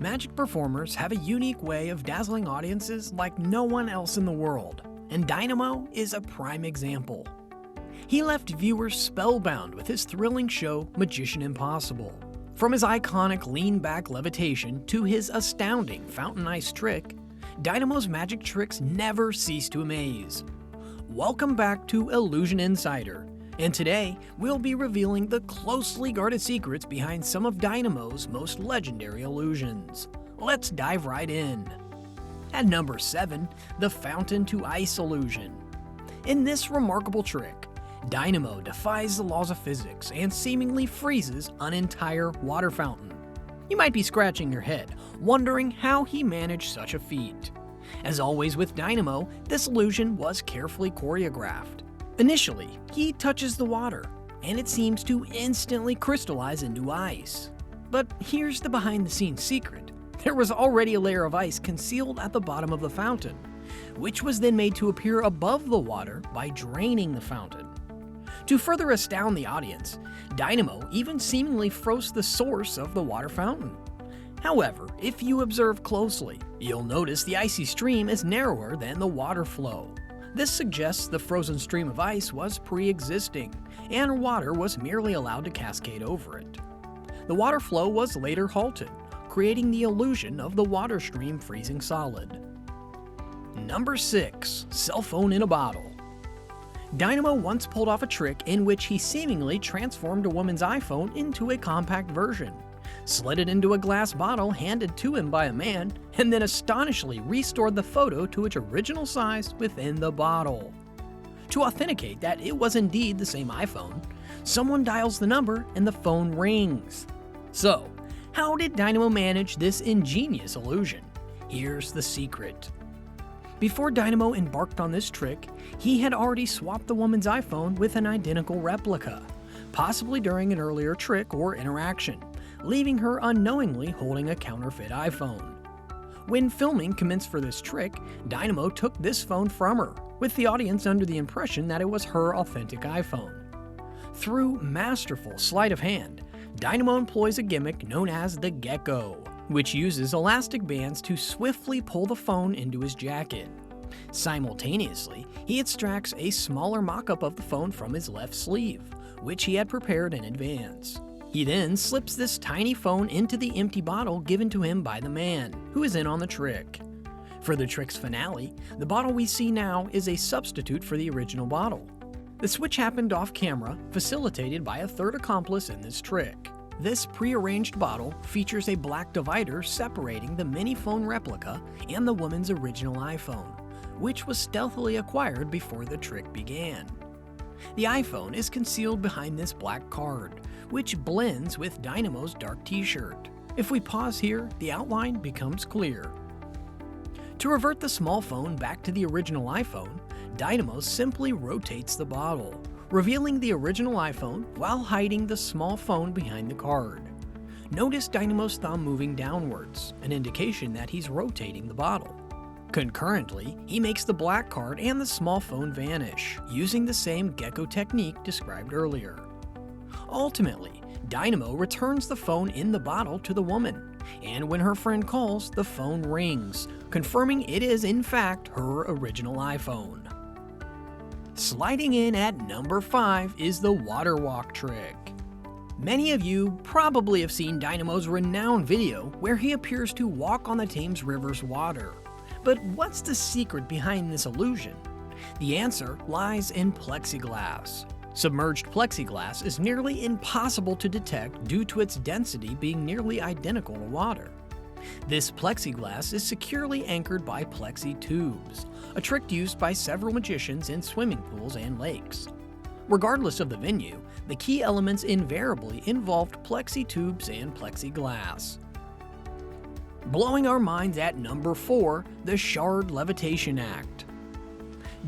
Magic performers have a unique way of dazzling audiences like no one else in the world, and Dynamo is a prime example. He left viewers spellbound with his thrilling show Magician Impossible. From his iconic lean-back levitation to his astounding fountain ice trick, Dynamo's magic tricks never cease to amaze. Welcome back to Illusion Insider, and today we'll be revealing the closely guarded secrets behind some of Dynamo's most legendary illusions. Let's dive right in. At number 7, the fountain to ice illusion. In this remarkable trick, Dynamo defies the laws of physics and seemingly freezes an entire water fountain. You might be scratching your head, wondering how he managed such a feat. As always with Dynamo, this illusion was carefully choreographed. Initially, he touches the water, and it seems to instantly crystallize into ice. But here's the behind-the-scenes secret. There was already a layer of ice concealed at the bottom of the fountain, which was then made to appear above the water by draining the fountain. To further astound the audience, Dynamo even seemingly froze the source of the water fountain. However, if you observe closely, you'll notice the icy stream is narrower than the water flow. This suggests the frozen stream of ice was pre-existing, and water was merely allowed to cascade over it. The water flow was later halted, creating the illusion of the water stream freezing solid. Number 6. Cell phone in a bottle. Dynamo once pulled off a trick in which he seemingly transformed a woman's iPhone into a compact version, slid it into a glass bottle handed to him by a man, and then astonishingly restored the photo to its original size within the bottle. To authenticate that it was indeed the same iPhone, someone dials the number and the phone rings. So, how did Dynamo manage this ingenious illusion? Here's the secret. Before Dynamo embarked on this trick, he had already swapped the woman's iPhone with an identical replica, possibly during an earlier trick or interaction, leaving her unknowingly holding a counterfeit iPhone. When filming commenced for this trick, Dynamo took this phone from her, with the audience under the impression that it was her authentic iPhone. Through masterful sleight of hand, Dynamo employs a gimmick known as the gecko, which uses elastic bands to swiftly pull the phone into his jacket. Simultaneously, he extracts a smaller mock-up of the phone from his left sleeve, which he had prepared in advance. He then slips this tiny phone into the empty bottle given to him by the man, who is in on the trick. For the trick's finale, the bottle we see now is a substitute for the original bottle. The switch happened off camera, facilitated by a third accomplice in this trick. This pre-arranged bottle features a black divider separating the mini phone replica and the woman's original iPhone, which was stealthily acquired before the trick began. The iPhone is concealed behind this black card, which blends with Dynamo's dark t-shirt. If we pause here, the outline becomes clear. To revert the small phone back to the original iPhone, Dynamo simply rotates the bottle, revealing the original iPhone while hiding the small phone behind the card. Notice Dynamo's thumb moving downwards, an indication that he's rotating the bottle. Concurrently, he makes the black card and the small phone vanish, using the same gecko technique described earlier. Ultimately, Dynamo returns the phone in the bottle to the woman, and when her friend calls, the phone rings, confirming it is in fact her original iPhone. Sliding in at number 5 is the water walk trick. Many of you probably have seen Dynamo's renowned video where he appears to walk on the Thames River's water. But what's the secret behind this illusion? The answer lies in plexiglass. Submerged plexiglass is nearly impossible to detect due to its density being nearly identical to water. This plexiglass is securely anchored by plexi tubes, a trick used by several magicians in swimming pools and lakes. Regardless of the venue, the key elements invariably involved plexi tubes and plexiglass. Blowing our minds at number 4, the Shard Levitation Act.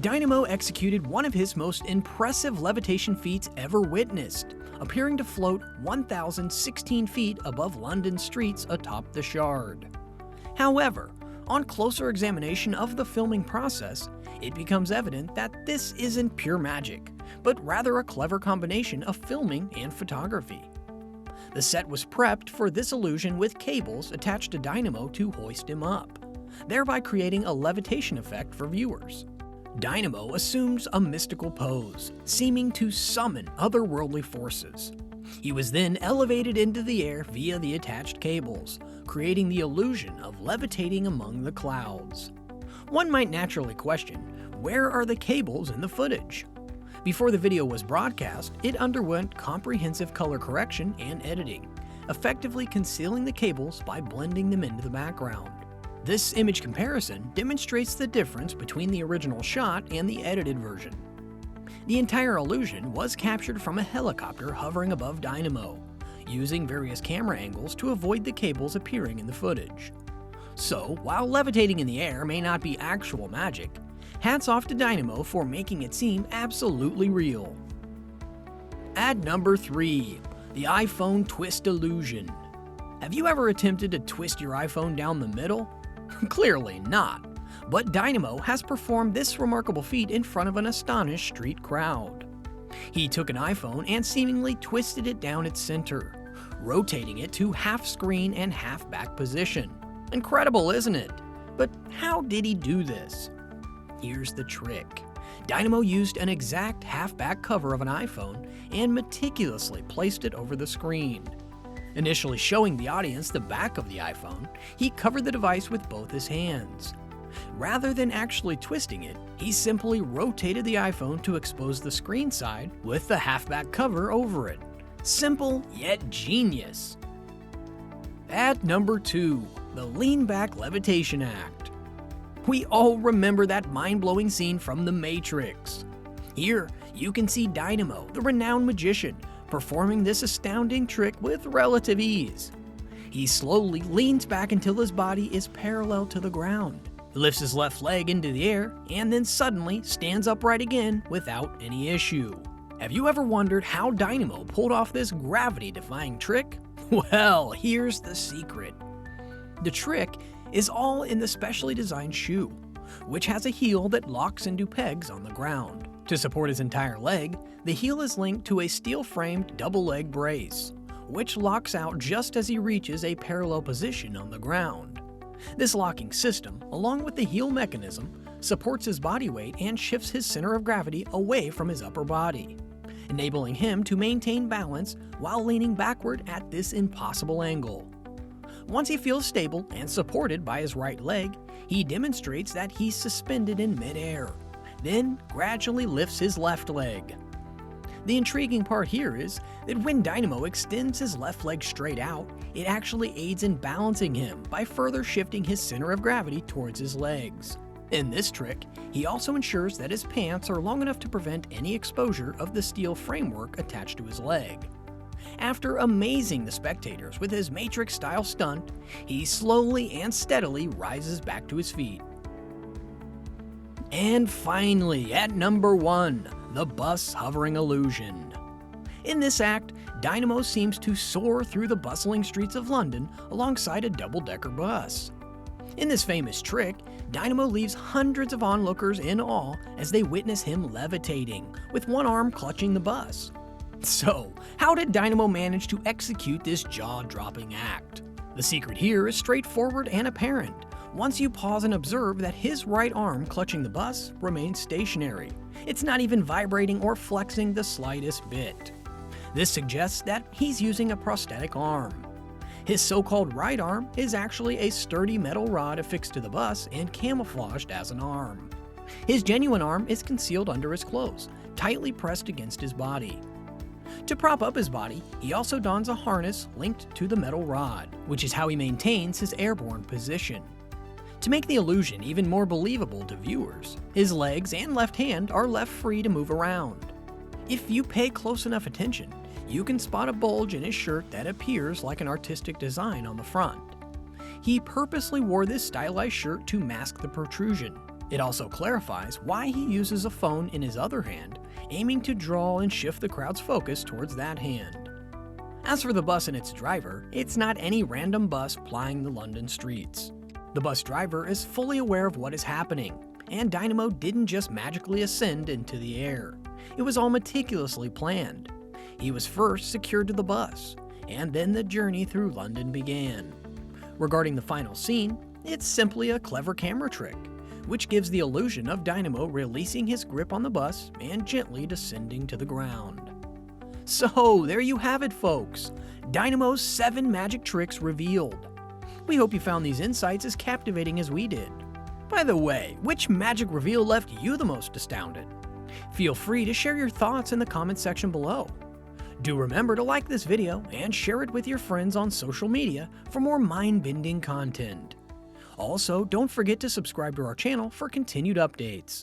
Dynamo executed one of his most impressive levitation feats ever witnessed, appearing to float 1,016 feet above London streets atop the Shard. However, on closer examination of the filming process, it becomes evident that this isn't pure magic, but rather a clever combination of filming and photography. The set was prepped for this illusion with cables attached to Dynamo to hoist him up, thereby creating a levitation effect for viewers. Dynamo assumes a mystical pose, seeming to summon otherworldly forces. He was then elevated into the air via the attached cables, creating the illusion of levitating among the clouds. One might naturally question, where are the cables in the footage? Before the video was broadcast, it underwent comprehensive color correction and editing, effectively concealing the cables by blending them into the background. This image comparison demonstrates the difference between the original shot and the edited version. The entire illusion was captured from a helicopter hovering above Dynamo, using various camera angles to avoid the cables appearing in the footage. So, while levitating in the air may not be actual magic, hats off to Dynamo for making it seem absolutely real. At number 3, the iPhone twist illusion. Have you ever attempted to twist your iPhone down the middle? Clearly not, but Dynamo has performed this remarkable feat in front of an astonished street crowd. He took an iPhone and seemingly twisted it down its center, rotating it to half screen and half back position. Incredible, isn't it? But how did he do this? Here's the trick. Dynamo used an exact half-back cover of an iPhone and meticulously placed it over the screen. Initially showing the audience the back of the iPhone, he covered the device with both his hands. Rather than actually twisting it, he simply rotated the iPhone to expose the screen side with the half-back cover over it. Simple yet genius. At number 2, the lean back levitation act. We all remember that mind-blowing scene from The Matrix. Here, you can see Dynamo, the renowned magician, performing this astounding trick with relative ease. He slowly leans back until his body is parallel to the ground, lifts his left leg into the air, and then suddenly stands upright again without any issue. Have you ever wondered how Dynamo pulled off this gravity-defying trick? Well, here's the secret. The trick is all in the specially designed shoe, which has a heel that locks into pegs on the ground. To support his entire leg, the heel is linked to a steel-framed double-leg brace, which locks out just as he reaches a parallel position on the ground. This locking system, along with the heel mechanism, supports his body weight and shifts his center of gravity away from his upper body, enabling him to maintain balance while leaning backward at this impossible angle. Once he feels stable and supported by his right leg, he demonstrates that he's suspended in midair, then gradually lifts his left leg. The intriguing part here is that when Dynamo extends his left leg straight out, it actually aids in balancing him by further shifting his center of gravity towards his legs. In this trick, he also ensures that his pants are long enough to prevent any exposure of the steel framework attached to his leg. After amazing the spectators with his Matrix-style stunt, he slowly and steadily rises back to his feet. And finally, at number 1, the bus hovering illusion. In this act, Dynamo seems to soar through the bustling streets of London alongside a double-decker bus. In this famous trick, Dynamo leaves hundreds of onlookers in awe as they witness him levitating, with one arm clutching the bus. So, how did Dynamo manage to execute this jaw-dropping act? The secret here is straightforward and apparent. Once you pause and observe that his right arm clutching the bus remains stationary. It's not even vibrating or flexing the slightest bit. This suggests that he's using a prosthetic arm. His so-called right arm is actually a sturdy metal rod affixed to the bus and camouflaged as an arm. His genuine arm is concealed under his clothes, tightly pressed against his body. To prop up his body, he also dons a harness linked to the metal rod, which is how he maintains his airborne position. To make the illusion even more believable to viewers, his legs and left hand are left free to move around. If you pay close enough attention, you can spot a bulge in his shirt that appears like an artistic design on the front. He purposely wore this stylized shirt to mask the protrusion. It also clarifies why he uses a phone in his other hand, aiming to draw and shift the crowd's focus towards that hand. As for the bus and its driver, it's not any random bus plying the London streets. The bus driver is fully aware of what is happening, and Dynamo didn't just magically ascend into the air. It was all meticulously planned. He was first secured to the bus, and then the journey through London began. Regarding the final scene, it's simply a clever camera trick, which gives the illusion of Dynamo releasing his grip on the bus and gently descending to the ground. So, there you have it, folks. Dynamo's 7 magic tricks revealed. We hope you found these insights as captivating as we did. By the way, which magic reveal left you the most astounded? Feel free to share your thoughts in the comments section below. Do remember to like this video and share it with your friends on social media for more mind-bending content. Also, don't forget to subscribe to our channel for continued updates.